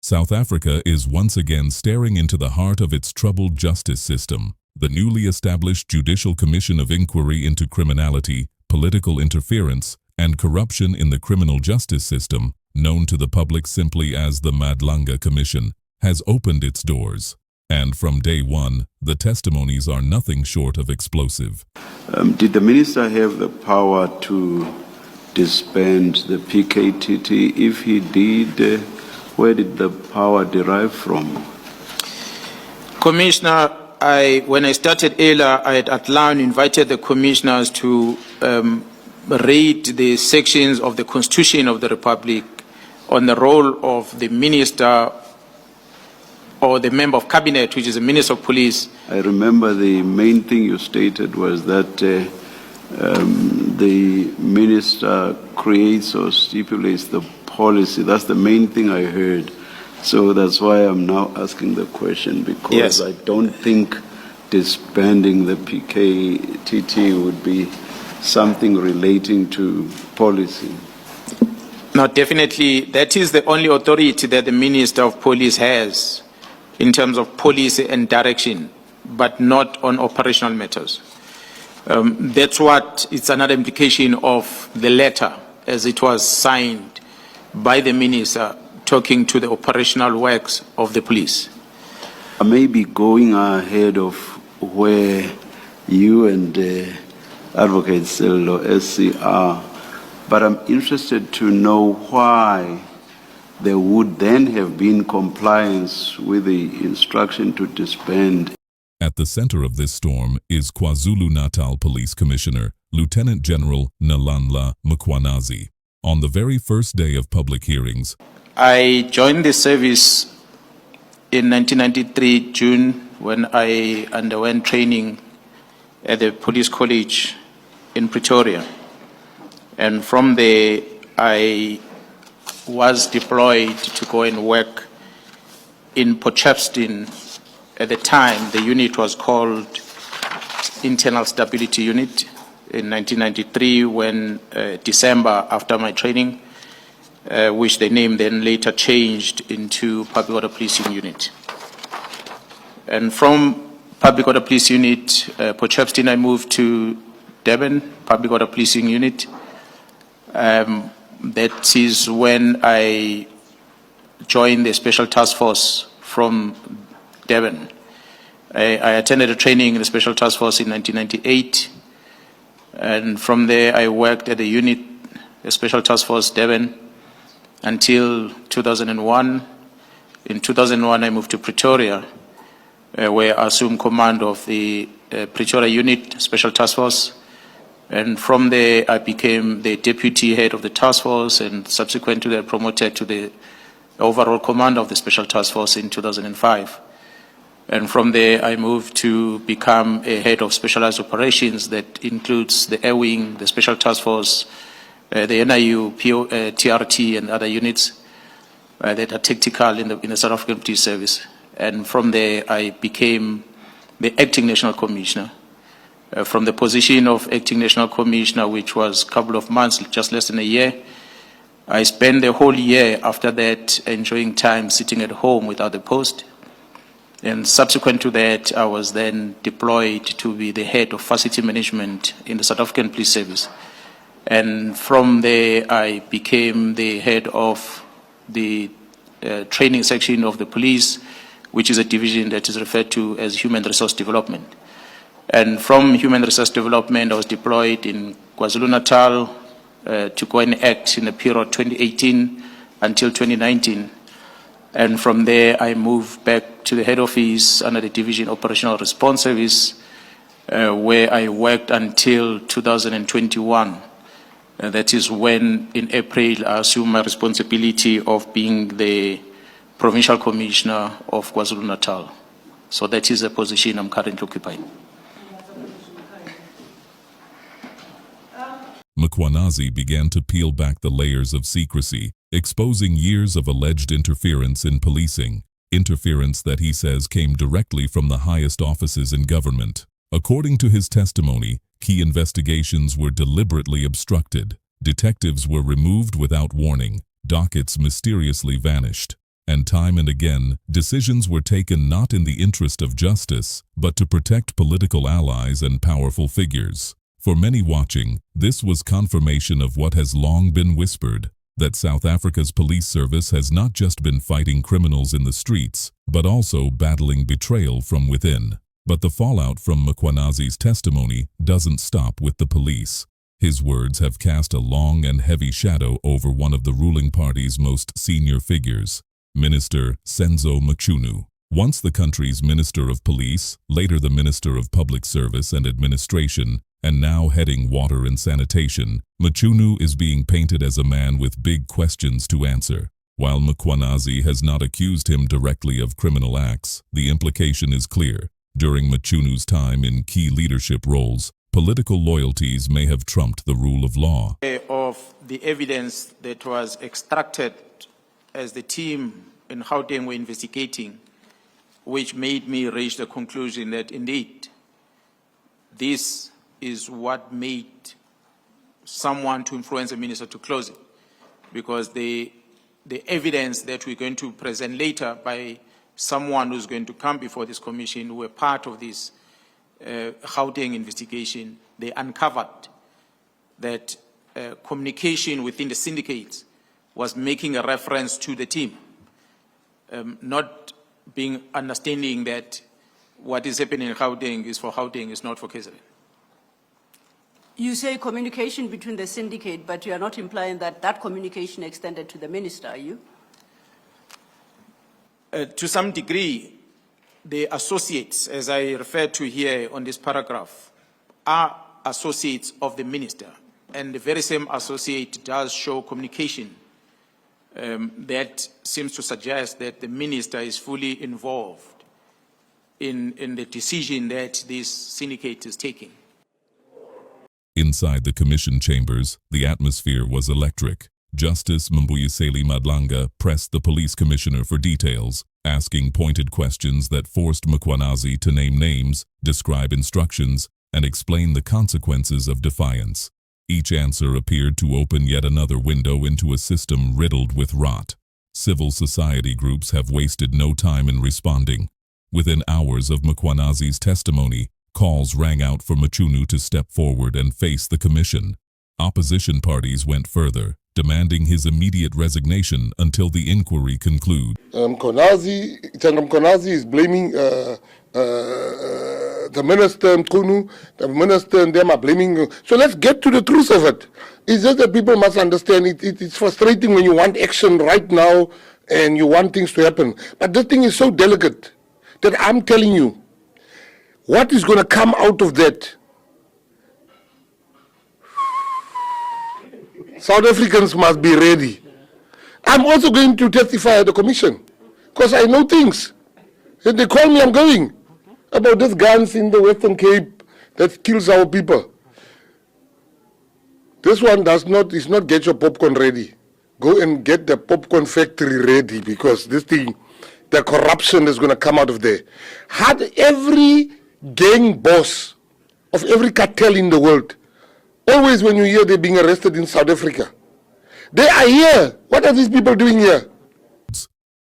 South Africa is once again staring into the heart of its troubled justice system. The newly established Judicial Commission of Inquiry into Criminality, Political Interference, and Corruption in the Criminal Justice System, known to the public simply as the Madlanga Commission, has opened its doors. And from day one, the testimonies are nothing short of explosive. Did the minister have the power to disband the PKTT? If he did, where did the power derive from? Commissioner, when I started earlier, I had outlined, invited the commissioners to read the sections of the Constitution of the Republic on the role of the minister or the member of cabinet, which is the Minister of Police. I remember the main thing you stated was that the minister creates or stipulates the policy. That's the main thing I heard. So that's why I'm now asking the question, because yes, I don't think disbanding the PKTT would be something relating to policy. No, definitely, that is the only authority that the Minister of Police has in terms of policy and direction, but not on operational matters. That's what, it's another implication of the letter as it was signed by the Minister talking to the operational works of the police. I may be going ahead of where you and Advocate Sello SC are, but I'm interested to know why there would then have been compliance with the instruction to disband. At the center of this storm is KwaZulu-Natal Police Commissioner, Lieutenant General Nhlanhla Mkhwanazi. On the very first day of public hearings, I joined the service in 1993, June, when I underwent training at the Police College in Pretoria. And from there, I was deployed to go and work in Potchefstroom. At the time, the unit was called Internal Stability Unit. In 1993, when December after my training, which the name then later changed into Public Order Policing Unit. And from Public Order Police Unit, Potchefstroom, I moved to Durban, Public Order Policing Unit. That is when I joined the Special Task Force from Durban. I attended a training in the Special Task Force in 1998, and from there I worked at the unit, the Special Task Force Durban, until 2001. In 2001 I moved to Pretoria, where I assumed command of the Pretoria unit, Special Task Force. And from there, I became the deputy head of the task force, and subsequent to that, promoted to the overall commander of the Special Task Force in 2005. And from there, I moved to become a head of specialized operations that includes the Air Wing, the Special Task Force, the NIU, TRT, and other units that are tactical in the South African Police Service. And from there, I became the acting National Commissioner. From the position of acting National Commissioner, which was a couple of months, just less than a year, I spent the whole year after that enjoying time sitting at home without a post. And subsequent to that, I was then deployed to be the head of facility management in the South African Police Service. And from there, I became the head of the training section of the police, which is a division that is referred to as Human Resource Development. And from Human Resource Development, I was deployed in KwaZulu-Natal to go and act in the period 2018 until 2019. And from there, I moved back to the head office under the Division Operational Response Service, where I worked until 2021. That is when, in April, I assumed my responsibility of being the Provincial Commissioner of KwaZulu-Natal. So that is the position I'm currently occupying. Mkhwanazi began to peel back the layers of secrecy, exposing years of alleged interference in policing, interference that he says came directly from the highest offices in government. According to his testimony, key investigations were deliberately obstructed, detectives were removed without warning, dockets mysteriously vanished, And time and again, decisions were taken not in the interest of justice, but to protect political allies and powerful figures. For many watching, this was confirmation of what has long been whispered, that South Africa's police service has not just been fighting criminals in the streets, but also battling betrayal from within. But the fallout from Mkhwanazi's testimony doesn't stop with the police. His words have cast a long and heavy shadow over one of the ruling party's most senior figures, Minister Senzo Mchunu. Once the country's Minister of Police, later the Minister of Public Service and Administration, and now heading Water and Sanitation, Machunu is being painted as a man with big questions to answer. While Mkhwanazi has not accused him directly of criminal acts, the implication is clear. During Machunu's time in key leadership roles, political loyalties may have trumped the rule of law. Of the evidence that was extracted as the team in Gauteng were investigating, which made me reach the conclusion that indeed this is what made someone to influence the minister to close it, because the evidence that we're going to present later by someone who's going to come before this commission who were part of this Gauteng investigation, they uncovered that communication within the syndicates was making a reference to the team, not being understanding that what is happening in Gauteng is for Gauteng, is not for KZN. You say communication between the syndicate, but you are not implying that that communication extended to the minister, are you? To some degree, the associates, as I referred to here on this paragraph, are associates of the minister. And the very same associate does show communication that seems to suggest that the minister is fully involved in the decision that this syndicate is taking. Inside the commission chambers, the atmosphere was electric. Justice Madlanga pressed the police commissioner for details, asking pointed questions that forced Mkhwanazi to name names, describe instructions, and explain the consequences of defiance. Each answer appeared to open yet another window into a system riddled with rot. Civil society groups have wasted no time in responding. Within hours of Mkhwanazi's testimony, calls rang out for Mchunu to step forward and face the commission. Opposition parties went further, demanding his immediate resignation until the inquiry concludes. Mkhwanazi is blaming the minister, Mchunu, the minister, and them are blaming. So let's get to the truth of it. It's just that people must understand it's frustrating when you want action right now and you want things to happen. But this thing is so delicate that I'm telling you, what is going to come out of that? South Africans must be ready. I'm also going to testify at the commission because I know things. If they call me, I'm going. About these guns in the Western Cape that kills our people. This one is not get your popcorn ready. Go and get the popcorn factory ready, because this thing, the corruption is going to come out of there. Had every gang boss of every cartel in the world, always when you hear they're being arrested in South Africa, they are here. What are these people doing here?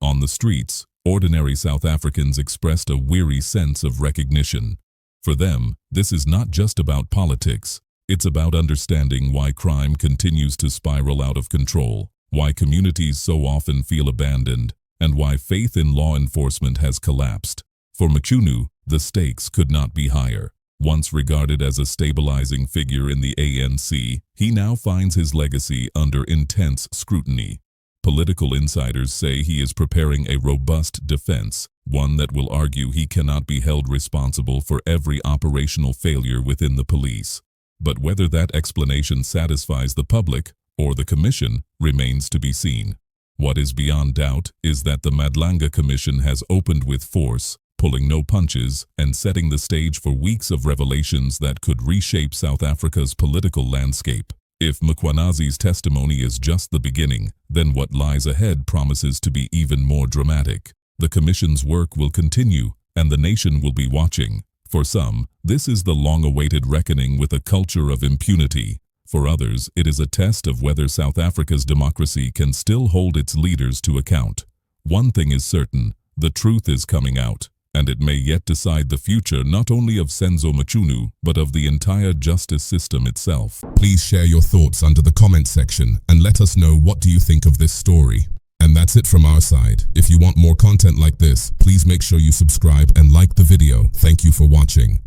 On the streets, ordinary South Africans expressed a weary sense of recognition. For them, this is not just about politics. It's about understanding why crime continues to spiral out of control, why communities so often feel abandoned, and why faith in law enforcement has collapsed. For Mchunu, the stakes could not be higher. Once regarded as a stabilizing figure in the ANC, he now finds his legacy under intense scrutiny. Political insiders say he is preparing a robust defense, one that will argue he cannot be held responsible for every operational failure within the police. But whether that explanation satisfies the public or the commission remains to be seen. What is beyond doubt is that the Madlanga Commission has opened with force, pulling no punches and setting the stage for weeks of revelations that could reshape South Africa's political landscape. If Mkhwanazi's testimony is just the beginning, then what lies ahead promises to be even more dramatic. The Commission's work will continue, and the nation will be watching. For some, this is the long-awaited reckoning with a culture of impunity. For others, it is a test of whether South Africa's democracy can still hold its leaders to account. One thing is certain, the truth is coming out, and it may yet decide the future not only of Senzo Mchunu, but of the entire justice system itself. Please share your thoughts under the comment section and let us know what do you think of this story. And that's it from our side. If you want more content like this, please make sure you subscribe and like the video. Thank you for watching.